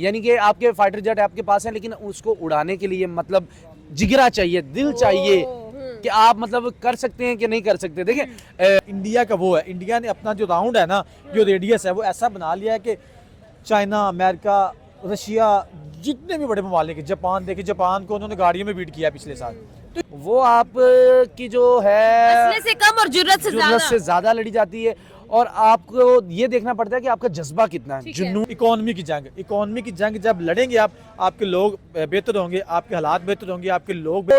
यानी कि आपके फाइटर जेट आपके पास है, लेकिन उसको उड़ाने के लिए मतलब जिगरा चाहिए, दिल चाहिए कि आप मतलब कर सकते हैं कि नहीं कर सकते। देखिए इंडिया का वो है, इंडिया ने अपना जो राउंड है ना, जो रेडियस है वो ऐसा बना लिया है कि चाइना, अमेरिका, रशिया, जितने भी बड़े ममालिक हैं, जापान देखिए, जापान को उन्होंने गाड़ियों में बीट किया पिछले साल। वो आप की जो है असले से कम और जुर्रत से ज्यादा लड़ी जाती है, और आपको ये देखना पड़ता है कि आपका जज्बा कितना है, जुनून। इकोनॉमी की जंग जब लड़ेंगे आप, आपके लोग बेहतर होंगे, आपके हालात बेहतर होंगे, आपके लोग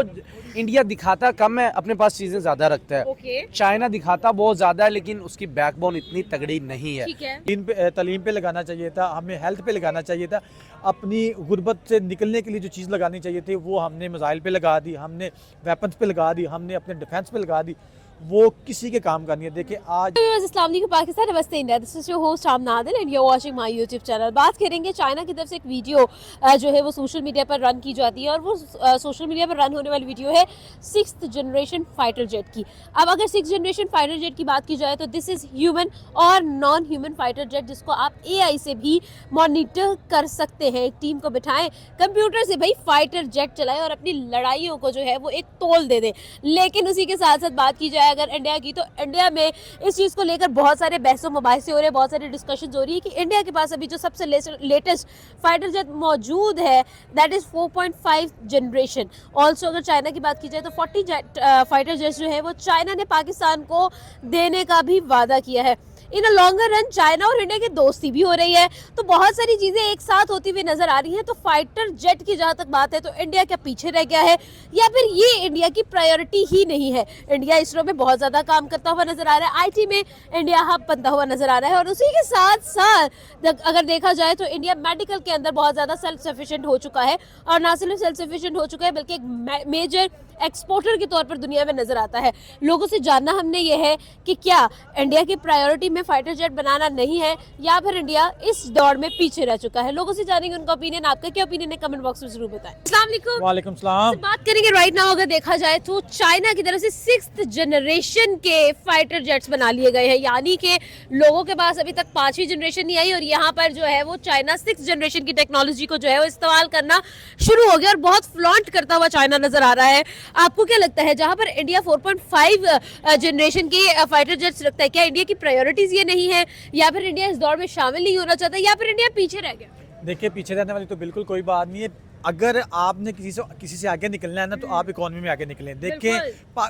इंडिया दिखाता कम है, अपने पास चीजें ज्यादा रखता है। ओके। चाइना दिखाता बहुत ज्यादा है, लेकिन उसकी बैकबोन इतनी तगड़ी नहीं है। ठीक है। तालीम पे लगाना चाहिए था, हमें हेल्थ पे लगाना चाहिए था, अपनी गुर्बत से निकलने के लिए जो चीज़ लगानी चाहिए थी वो हमने मिसाइल पे लगा दी, हमने वेपन्स पे लगा दी, हमने अपने डिफेंस पे लगा दी, वो किसी के काम का नहीं है। देखिए आज अस्सलाम वालेकुम पाकिस्तान, नमस्ते India, this is your host Amna Adil and you are watching my YouTube channel. बात करेंगे चाइना की तरफ से एक वीडियो जो है वो सोशल मीडिया पर रन की जाती है, और वो सोशल मीडिया पर रन होने वाली वीडियो है 6th जनरेशन फाइटर जेट की। अब अगर 6th जनरेशन फाइटर जेट की बात की जाए तो दिस इज ह्यूमन और नॉन ह्यूमन फाइटर जेट, जिसको आप AI से भी मॉनिटर कर सकते हैं। एक टीम को बिठाएं, कंप्यूटर से भाई फाइटर जेट चलाएं और अपनी लड़ाइयों को जो है वो एक तोल दे दें। लेकिन उसी के साथ साथ बात की जाए अगर इंडिया की, तो इंडिया में इस चीज़ को लेकर बहुत सारे बहसों मुबाहिसे हो रहे हैं, बहुत सारे डिस्कशन हो रही है कि इंडिया के पास अभी जो सबसे लेटेस्ट फाइटर जेट मौजूद है दैट इज 4.5 जनरेशन। ऑल्सो अगर चाइना की बात की जाए तो 40 फाइटर जेट्स जो है वो चाइना ने पाकिस्तान को देने का भी वादा किया है। इन अ लॉन्गर रन चाइना और इंडिया की दोस्ती भी हो रही है, तो बहुत सारी चीजें एक साथ होती हुई नजर आ रही हैं। तो फाइटर जेट की जहां तक बात है तो इंडिया क्या पीछे रह गया है, या फिर ये इंडिया की प्रायोरिटी ही नहीं है? इंडिया इसरो में बहुत ज्यादा काम करता हुआ नजर आ रहा है, IT में इंडिया हब बनता हुआ नजर आ रहा है, और उसी के साथ साथ अगर देखा जाए तो इंडिया मेडिकल के अंदर बहुत ज्यादा सेल्फ सफिशिएंट हो चुका है, और ना सिर्फ सेल्फ सफिशिएंट हो चुका है बल्कि एक मेजर एक्सपोर्टर के तौर पर दुनिया में नजर आता है। लोगों से जानना हमने ये है कि क्या इंडिया की प्रायोरिटी में फाइटर जेट बनाना नहीं है, या फिर इंडिया इस दौड़ में पीछे रह चुका है? लोगों से जानेंगे उनका ओपिनियन। आपका क्या ओपिनियन है, कमेंट बॉक्स में जरूर बताएं। अस्सलाम वालेकुम। वालेकुम सलाम। बात करेंगे राइट नाउ अगर देखा जाए तो चाइना की तरफ से 6th जनरेशन के फाइटर जेट्स बना लिए गए हैं, यानी कि लोगों के पास अभी तक 5वीं जनरेशन नहीं आई, और यहाँ पर जो है वो चाइना 6th जनरेशन की टेक्नोलॉजी को जो है वो इस्तेमाल करना शुरू हो गया, और बहुत फ्लॉन्ट करता हुआ चाइना नजर आ रहा है। आपको क्या लगता है, जहां पर इंडिया 4.5 जनरेशन के फाइटर जेट्स रखता है, क्या इंडिया की प्रायोरिटीज ये नहीं है, या फिर इंडिया इस दौर में शामिल नहीं होना चाहता, या फिर इंडिया पीछे रह गया? देखिए, पीछे रहने वाली तो बिल्कुल कोई बात नहीं है। अगर आपने किसी से आगे निकलना है ना, तो आप इकोनॉमी में आगे निकलें। देखिए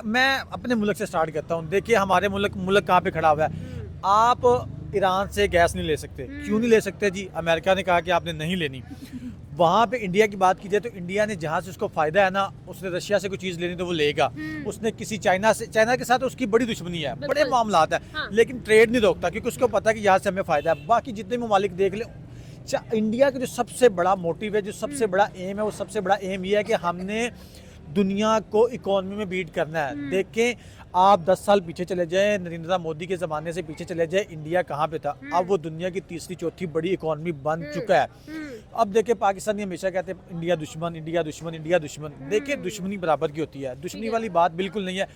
मैं अपने मुल्क से स्टार्ट करता हूँ। देखिए हमारे मुल्क कहाँ पे खड़ा हुआ है। आप ईरान से गैस नहीं ले सकते। क्यों नहीं ले सकते जी? अमेरिका ने कहा कि आपने नहीं लेनी। वहाँ पे इंडिया की बात की जाए तो इंडिया ने जहाँ से उसको फायदा है ना, उसने रशिया से कोई चीज़ लेनी तो वो लेगा। उसने किसी चाइना के साथ उसकी बड़ी दुश्मनी है, बड़े मामलात है। हाँ। लेकिन ट्रेड नहीं रोकता, क्योंकि उसको पता है कि यहाँ से हमें फायदा है। बाकी जितने ममालिक देख ले, इंडिया का जो सबसे बड़ा मोटिव है, जो सबसे बड़ा एम है, वो सबसे बड़ा एम ये है कि हमने दुनिया को इकोनॉमी में बीट करना है। देखें, आप 10 साल पीछे चले जाएं, नरेंद्र मोदी के ज़माने से पीछे चले जाएं, इंडिया कहाँ पे था? अब वो दुनिया की तीसरी चौथी बड़ी इकोनॉमी बन चुका है। अब देखिए, पाकिस्तानी हमेशा कहते हैं इंडिया दुश्मन, इंडिया दुश्मन, इंडिया दुश्मन। देखिए, दुश्मनी बराबर की होती है, दुश्मनी वाली बात बिल्कुल नहीं है।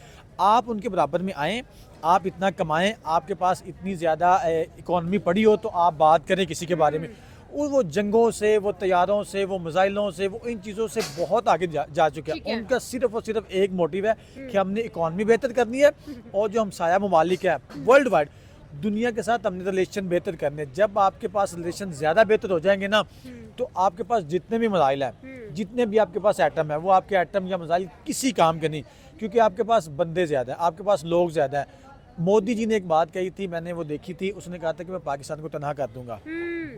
आप उनके बराबर में आएँ, आप इतना कमाएं, आपके पास इतनी ज़्यादा इकोनॉमी पड़ी हो, तो आप बात करें किसी के बारे में। वो जंगों से, वो तैयारों से, वो मिसाइलों से, वो इन चीज़ों से बहुत आगे जा चुके हैं। उनका सिर्फ और सिर्फ एक मोटिव है कि हमने इकोनॉमी बेहतर करनी है, और जो हमसाया ममालिक है वर्ल्ड वाइड दुनिया के साथ हमने रिलेशन बेहतर करने। जब आपके पास रिलेशन ज़्यादा बेहतर हो जाएंगे ना, तो आपके पास जितने भी मिसाइल हैं, जितने भी आपके पास एटम है, वो आपके एटम या मिसाइल किसी काम के नहीं, क्योंकि आपके पास बंदे ज़्यादा हैं, आपके पास लोग ज़्यादा हैं। मोदी जी ने एक बात कही थी, मैंने वो देखी थी, उसने कहा था कि मैं पाकिस्तान को तनहा कर दूंगा।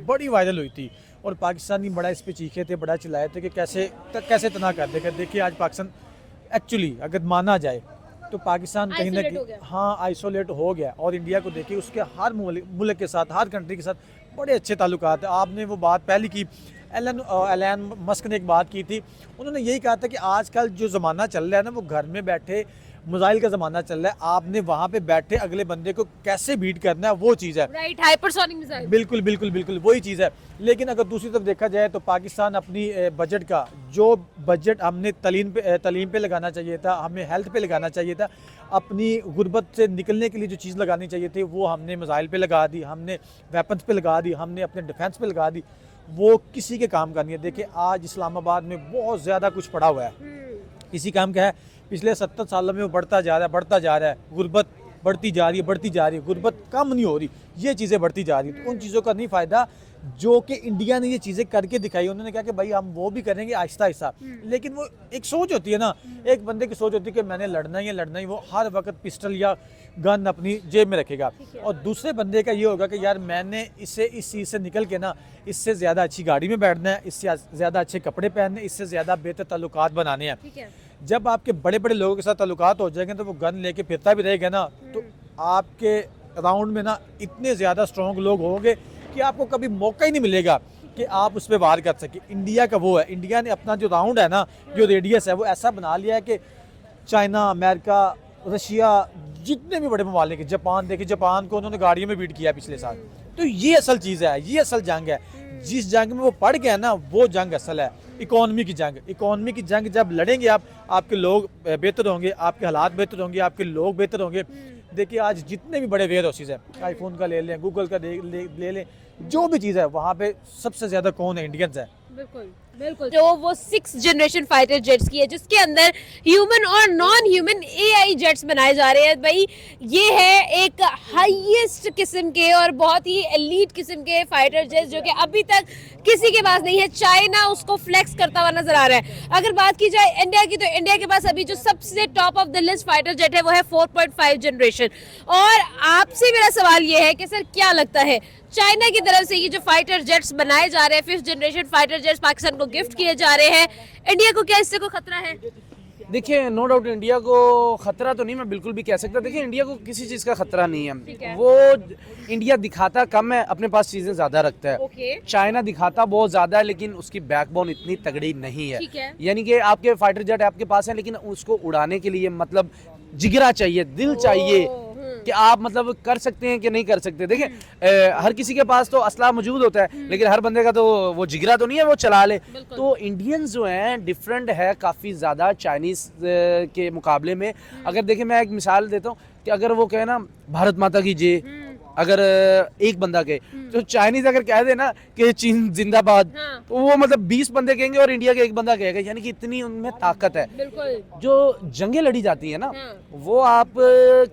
बड़ी वायरल हुई थी, और पाकिस्तानी बड़ा इस पे चीखे थे, बड़ा चिल्लाए थे कि कैसे तनहा कर देगा। देखिए आज पाकिस्तान एक्चुअली अगर माना जाए तो पाकिस्तान कहीं ना कहीं हाँ आइसोलेट हो गया। और इंडिया को देखिए, उसके हर मुल्क के साथ, हर कंट्री के साथ बड़े अच्छे ताल्लुकात हैं। आपने वो बात पहले की, एलन मस्क ने एक बात की थी, उन्होंने यही कहा था कि आजकल जो ज़माना चल रहा है ना, वो घर में बैठे मिसाइल का ज़माना चल रहा है। आपने वहाँ पे बैठे अगले बंदे को कैसे बीट करना है, वो चीज़ है। Right, hypersonic missile. बिल्कुल बिल्कुल बिल्कुल वही चीज़ है। लेकिन अगर दूसरी तरफ देखा जाए तो पाकिस्तान अपनी बजट का जो बजट हमने तलीम पे लगाना चाहिए था, हमें हेल्थ पे लगाना चाहिए था, अपनी गुर्बत से निकलने के लिए जो चीज़ लगानी चाहिए थी वो हमने मिसाइल पे लगा दी, हमने वेपन्स पे लगा दी, हमने अपने डिफेंस पे लगा दी, वो किसी के काम का नहीं है। देखिए आज इस्लामाबाद में बहुत ज़्यादा कुछ पड़ा हुआ है, किसी काम का है। पिछले 70 सालों में वो बढ़ता जा रहा है, गुर्बत बढ़ती जा रही है, गुर्बत कम नहीं हो रही, ये चीज़ें बढ़ती जा रही हैं। तो उन चीज़ों का नहीं फ़ायदा जो कि इंडिया ने ये चीज़ें करके दिखाई। उन्होंने कहा कि भाई हम वो भी करेंगे आहिस्ता आहिस्ता, लेकिन वो एक सोच होती है ना, एक बंदे की सोच होती है कि मैंने लड़ना ही, वो हर वक्त पिस्टल या गन अपनी जेब में रखेगा। और दूसरे बंदे का ये होगा कि यार मैंने इस चीज़ से निकल के ना इससे ज़्यादा अच्छी गाड़ी में बैठना है, इससे ज़्यादा अच्छे कपड़े पहनने, इससे ज़्यादा बेहतर ताल्लुकात बनाने हैं। जब आपके बड़े बड़े लोगों के साथ ताल्लुकात हो जाएंगे तो वो गन लेके फिरता भी रहेगा ना, तो आपके राउंड में ना इतने ज़्यादा स्ट्रॉन्ग लोग होंगे कि आपको कभी मौका ही नहीं मिलेगा कि आप उस पर वार कर सके। इंडिया का वो है, इंडिया ने अपना जो राउंड है ना, जो रेडियस है, वो ऐसा बना लिया है कि चाइना, अमेरिका, रशिया, जितने भी बड़े ममालिक, जापान, देखिए जापान को उन्होंने गाड़ियों में बीट किया पिछले साल। तो ये असल चीज़ है, ये असल जंग है। जिस जंग में वो पड़ गया ना, वो जंग असल है, इकोनॉमी की जंग। इकोनॉमी की जंग जब लड़ेंगे आप, आपके लोग बेहतर होंगे, आपके हालात बेहतर होंगे, आपके लोग बेहतर होंगे। देखिए आज जितने भी बड़े वेयर हाउसेज हैं, आईफोन का ले लें, गूगल का ले लें, जो भी चीज़ है वहाँ पे सबसे ज़्यादा कौन है? इंडियंस है। बिल्कुल बिल्कुल। जो वो 6th जनरेशन फाइटर जेट्स की है, जिसके अंदर ह्यूमन और नॉन ह्यूमन एआई जेट्स बनाए जा रहे हैं। भाई ये है एक हाईएस्ट किस्म के और बहुत ही एलीट किस्म के फाइटर जेट्स जो कि अभी तक किसी के पास नहीं है। चाइना उसको फ्लेक्स करता हुआ नजर आ रहा है। अगर बात की जाए इंडिया की, तो इंडिया के पास अभी जो सबसे top of the list fighter jet है वो है 4.5 जनरेशन। और आपसे मेरा सवाल ये है कि सर क्या लगता है, चाइना की तरफ से ये जो फाइटर जेट्स बनाए जा रहे हैं, 5th generation fighter jets Pakistan को गिफ्ट किए जा रहे हैं, इंडिया को क्या इससे कोई खतरा है? देखिए नो डाउट इंडिया को खतरा तो नहीं मैं बिल्कुल भी कह सकता। देखिए इंडिया को किसी चीज़ का खतरा नहीं है। वो इंडिया दिखाता कम है, अपने पास चीज़ें ज़्यादा रखता है। चाइना दिखाता बहुत ज़्यादा है, लेकिन उसकी बैकबोन इतनी तगड़ी नहीं है। यानी कि आपके फाइटर जेट आपके पास है, लेकिन उसको उड़ाने के लिए मतलब जिगरा चाहिए, दिल चाहिए कि आप मतलब कर सकते हैं कि नहीं कर सकते। देखिए हर किसी के पास तो असला मौजूद होता है, लेकिन हर बंदे का तो वो जिगरा तो नहीं है वो चला ले। तो इंडियंस जो हैं डिफरेंट है काफ़ी ज़्यादा चाइनीज़ के मुकाबले में। अगर देखिए मैं एक मिसाल देता हूँ कि अगर वो कहे ना भारत माता की जय, अगर एक बंदा कहे, तो चाइनीज अगर कह दे ना कि चीन जिंदाबाद, तो वो मतलब 20 बंदे कहेंगे और इंडिया के एक बंदा कहेगा। यानी कि इतनी उनमें ताकत है। बिल्कुल। जो जंगें लड़ी जाती है ना, वो आप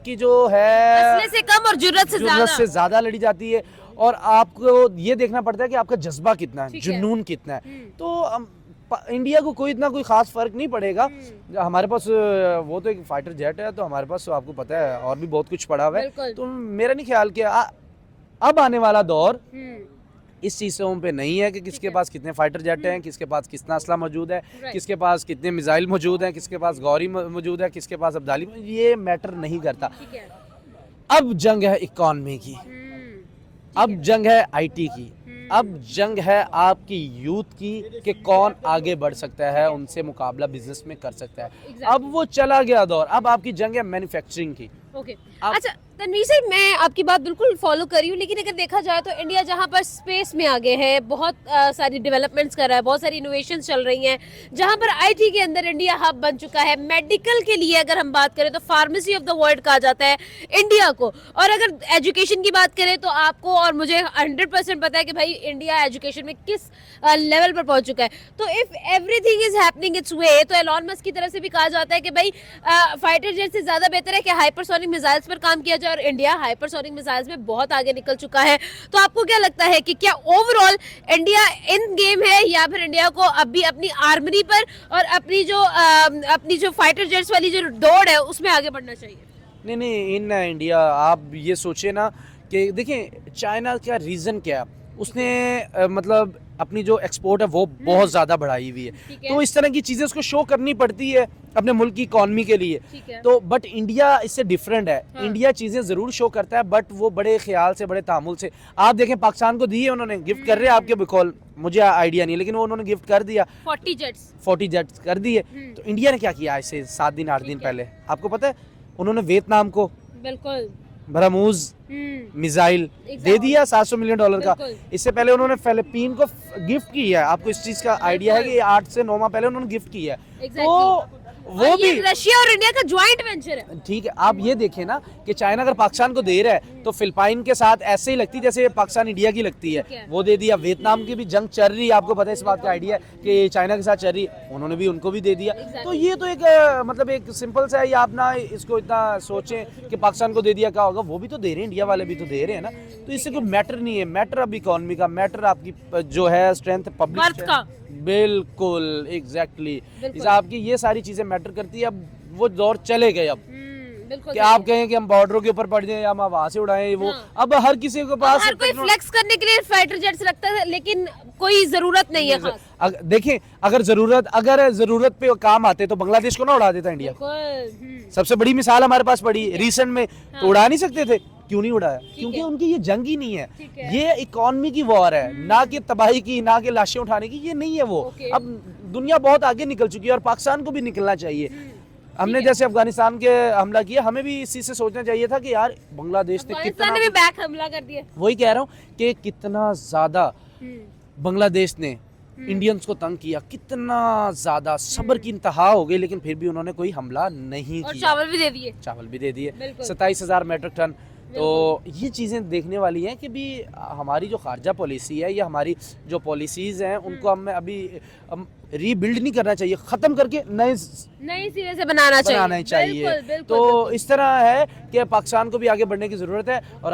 की जो है असले से कम और जुर्रत से ज्यादा लड़ी जाती है। और आपको ये देखना पड़ता है कि आपका जज्बा कितना है, जुनून कितना है। तो इंडिया को कोई इतना कोई खास फर्क नहीं पड़ेगा। हमारे पास वो तो एक फाइटर जेट है, तो हमारे पास तो आपको पता है और भी बहुत कुछ पड़ा हुआ है। तो मेरा नहीं ख्याल कि अब आने वाला दौर इस चीज़ों पे नहीं है कि किसके पास कितने फाइटर जेट हैं, किसके पास कितना असला मौजूद है, किसके पास कितने मिसाइल मौजूद हैं, किसके पास गौरी मौजूद है, किसके पास अब्दाली, ये मैटर नहीं करता। अब जंग है इकॉनमी की, अब जंग है आईटी की, अब जंग है आपकी यूथ की कि कौन आगे बढ़ सकता है, उनसे मुकाबला बिजनेस में कर सकता है। अब वो चला गया दौर, अब आपकी जंग है मैन्युफैक्चरिंग की। अच्छा तनवीर सर, मैं आपकी बात बिल्कुल फॉलो कर रही हूँ, लेकिन अगर देखा जाए तो इंडिया जहाँ पर स्पेस में आगे है, बहुत सारी डेवलपमेंट्स कर रहा है, बहुत सारी इनोवेशंस चल रही हैं, जहाँ पर आईटी के अंदर इंडिया हब बन चुका है। मेडिकल के लिए अगर हम बात करें तो फार्मेसी ऑफ द वर्ल्ड कहा जाता है इंडिया को। और अगर एजुकेशन की बात करें तो आपको और मुझे 100% पता है कि भाई इंडिया एजुकेशन में किस लेवल पर पहुंच चुका है। तो if everything is happening its way, तो एलॉन मस्क की तरफ से भी कहा जाता है कि भाई फाइटर जेट से ज्यादा बेहतर है कि हाइपरसोनिक मिसाइल्स पर काम किया जाए, और इंडिया हाइपरसोनिक मिसाइल्स में बहुत आगे निकल चुका है। तो आपको क्या लगता है कि क्या ओवरऑल इंडिया इन गेम है, या फिर इंडिया को अब भी अपनी आर्मरी पर और अपनी जो फाइटर जेट्स वाली जो दौड़ है उसमें आगे बढ़ना चाहिए? नहीं इन इंडिया आप ये सोचे ना कि देखिए चाइना का रीज़न क्या है, उसने मतलब अपनी जो एक्सपोर्ट है वो बहुत ज़्यादा बढ़ाई हुई है। तो इस तरह की चीज़ें उसको शो करनी पड़ती है अपने मुल्क की इकॉनमी के लिए। तो बट इंडिया इससे डिफरेंट है। इंडिया चीज़ें ज़रूर शो करता है, बट वो बड़े ख्याल से, बड़े तामुल से। आप देखें पाकिस्तान को दी है उन्होंने, गिफ्ट कर रहे हैं आपके बिकॉल, मुझे आइडिया नहीं, लेकिन वो उन्होंने गिफ्ट कर दिया 40 जेट्स कर दिए। तो इंडिया ने क्या किया इससे 7 दिन 8 दिन पहले, आपको पता है उन्होंने वियतनाम को बिल्कुल ब्रह्मोस मिसाइल दे दिया $700 मिलियन का। इससे पहले उन्होंने फिलीपीन को गिफ्ट किया है। आपको इस चीज़ का आइडिया है कि 8 से 9 माह पहले उन्होंने गिफ्ट किया है। तो वो और ये भी रशिया और इंडिया का ज्वाइंट वेंचर है। ठीक है। आप ये देखें ना कि चाइना अगर पाकिस्तान को दे रहा है तो फिलिपाइन के साथ ऐसे ही लगती है जैसे पाकिस्तान इंडिया की लगती ठीक है, है। वो दे दिया। वियतनाम की भी जंग चल रही है, आपको पता है, इस बात का आइडिया है कि चाइना के साथ चल रही है, उन्होंने भी उनको भी दे दिया। तो ये तो एक मतलब एक सिंपल सा है, या आप ना इसको इतना सोचें कि पाकिस्तान को दे दिया क्या होगा, वो भी तो दे रहे हैं, इंडिया वाले भी तो दे रहे हैं ना। तो इससे कोई मैटर नहीं है, मैटर अब इकोनॉमी का, मैटर आपकी जो है स्ट्रेंथ वर्थ पब्लिक का। बिल्कुल एग्जैक्टली, बिल्कुल। आपकी ये सारी चीजें मैटर करती है। अब वो दौर चले गए अब बिल्कुल कि आप कहें कि हम बॉर्डरों के ऊपर पड़ जाएं या हम वहां से उड़ाएं, वो हाँ। अब हर किसी के पास हर कोई फ्लेक्स करने के लिए फाइटर जेट्स रखता है, लेकिन कोई जरूरत नहीं है खास। देखें, अगर जरूरत पे काम आते तो बांग्लादेश को ना उड़ा देता इंडिया। बिल्कुल। सबसे बड़ी मिसाल हमारे पास पड़ी रिसेंट में, हाँ। तो उड़ा नहीं सकते थे, क्यों नहीं उड़ाया? क्योंकि उनकी ये जंग ही नहीं ठीक है, है। ये इकोनॉमी की वॉर है, ना कि तबाही की, ना कि लाशें उठाने की, ये नहीं है वो। ओके। अब दुनिया बहुत आगे निकल चुकी है और पाकिस्तान को भी निकलना चाहिए। हमने जैसे अफगानिस्तान के हमला किया, हमें भी इस चीज से सोचना चाहिए था कि यार बांग्लादेश ने पाकिस्तान कितना, ने भी बैक हमला कर दिया। वही कह रहा हूँ कि कितना ज्यादा बांग्लादेश ने इंडियंस को तंग किया, कितना ज्यादा, सब्र की इंतहा हो गई, लेकिन फिर भी उन्होंने कोई हमला नहीं और किया। चावल भी दे दिए। चावल भी दे दिए, बिल्कुल। 27,000 मेट्रिक टन। तो ये चीज़ें देखने वाली हैं कि भी हमारी जो खारजा पॉलिसी है या हमारी जो पॉलिसीज़ हैं उनको हमें अभी रीबिल्ड नहीं करना चाहिए, ख़त्म करके नए नई सिरे से बनाना चाहिए। बनाना चाहिए। बिल्कुल, बिल्कुल, तो बिल्कुल। इस तरह है कि पाकिस्तान को भी आगे बढ़ने की ज़रूरत है। और आप